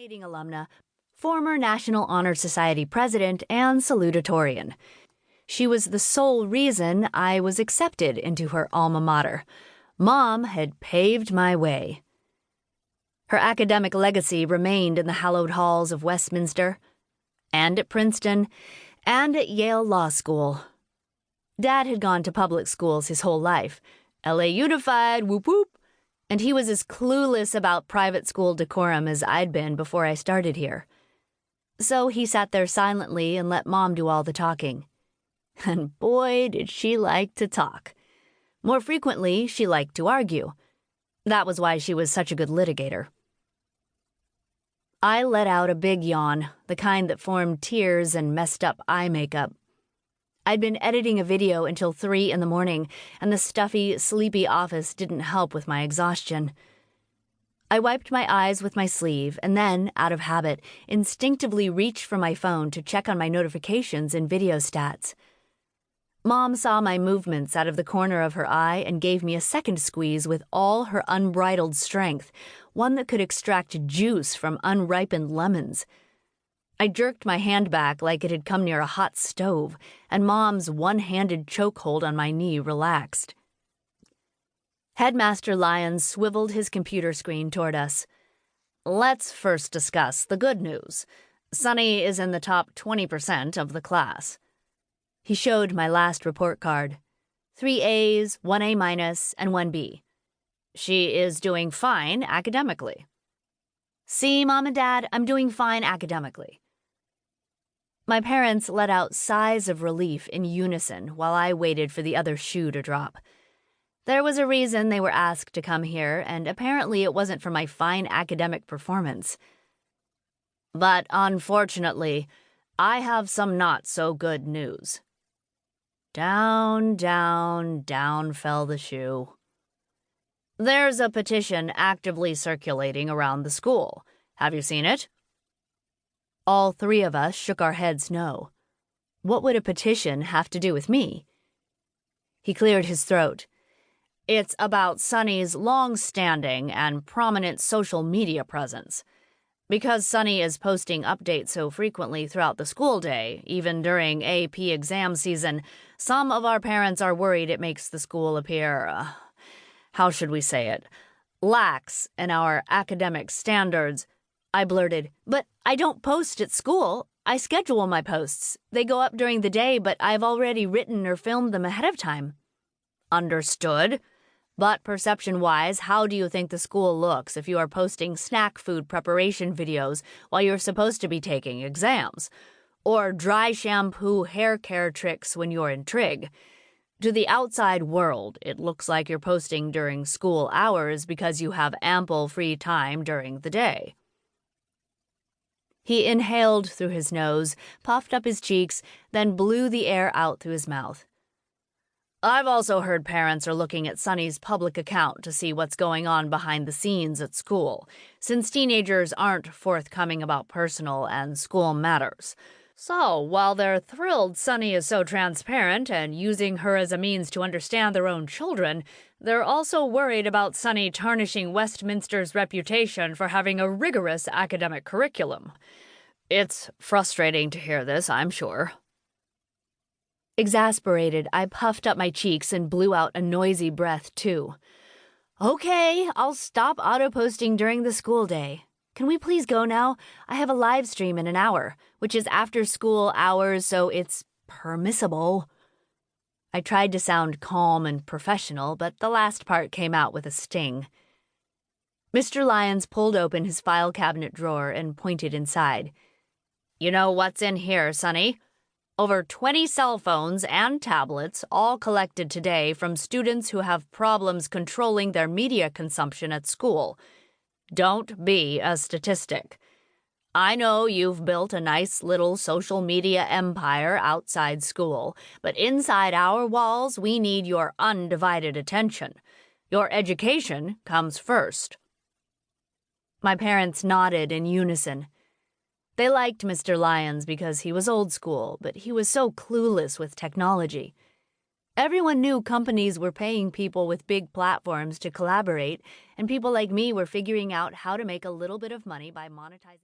fascinating alumna, former National Honor Society president, and salutatorian. She was the sole reason I was accepted into her alma mater. Mom had paved my way. Her academic legacy remained in the hallowed halls of Westminster, and at Princeton, and at Yale Law School. Dad had gone to public schools his whole life. LA Unified, whoop whoop. And he was as clueless about private school decorum as I'd been before I started here. So he sat there silently and let Mom do all the talking. And boy, did she like to talk. More frequently, she liked to argue. That was why she was such a good litigator. I let out a big yawn, the kind that formed tears and messed up eye makeup. I'd been editing a video until 3 in the morning, and the stuffy, sleepy office didn't help with my exhaustion. I wiped my eyes with my sleeve and then, out of habit, instinctively reached for my phone to check on my notifications and video stats. Mom saw my movements out of the corner of her eye and gave me a second squeeze with all her unbridled strength, one that could extract juice from unripened lemons. I jerked my hand back like it had come near a hot stove, and Mom's one-handed chokehold on my knee relaxed. Headmaster Lyons swiveled his computer screen toward us. Let's first discuss the good news. Sunny is in the top 20% of the class. He showed my last report card. 3 A's, 1 A-, and 1 B. She is doing fine academically. See, Mom and Dad, I'm doing fine academically. My parents let out sighs of relief in unison while I waited for the other shoe to drop. There was a reason they were asked to come here, and apparently it wasn't for my fine academic performance. But unfortunately, I have some not-so-good news. Down, down, down fell the shoe. There's a petition actively circulating around the school. Have you seen it? All 3 of us shook our heads no. What would a petition have to do with me? He cleared his throat. It's about Sunny's long-standing and prominent social media presence. Because Sunny is posting updates so frequently throughout the school day, even during AP exam season, some of our parents are worried it makes the school appear, how should we say it, lax in our academic standards. I blurted, but I don't post at school. I schedule my posts. They go up during the day, but I've already written or filmed them ahead of time. Understood. But perception-wise, how do you think the school looks if you are posting snack food preparation videos while you're supposed to be taking exams? Or dry shampoo hair care tricks when you're in trig? To the outside world, it looks like you're posting during school hours because you have ample free time during the day. He inhaled through his nose, puffed up his cheeks, then blew the air out through his mouth. I've also heard parents are looking at Sunny's public account to see what's going on behind the scenes at school, since teenagers aren't forthcoming about personal and school matters. So, while they're thrilled Sunny is so transparent and using her as a means to understand their own children, they're also worried about Sunny tarnishing Westminster's reputation for having a rigorous academic curriculum. It's frustrating to hear this, I'm sure. Exasperated, I puffed up my cheeks and blew out a noisy breath, too. Okay, I'll stop auto-posting during the school day. Can we please go now? I have a live stream in an hour, which is after school hours, so it's permissible. I tried to sound calm and professional, but the last part came out with a sting. Mr. Lyons pulled open his file cabinet drawer and pointed inside. You know what's in here, Sunny? Over 20 cell phones and tablets, all collected today from students who have problems controlling their media consumption at school. Don't be a statistic. I know you've built a nice little social media empire outside school, but inside our walls, we need your undivided attention. Your education comes first. My parents nodded in unison. They liked Mr. Lyons because he was old school, but he was so clueless with technology. Everyone knew companies were paying people with big platforms to collaborate, and people like me were figuring out how to make a little bit of money by monetizing.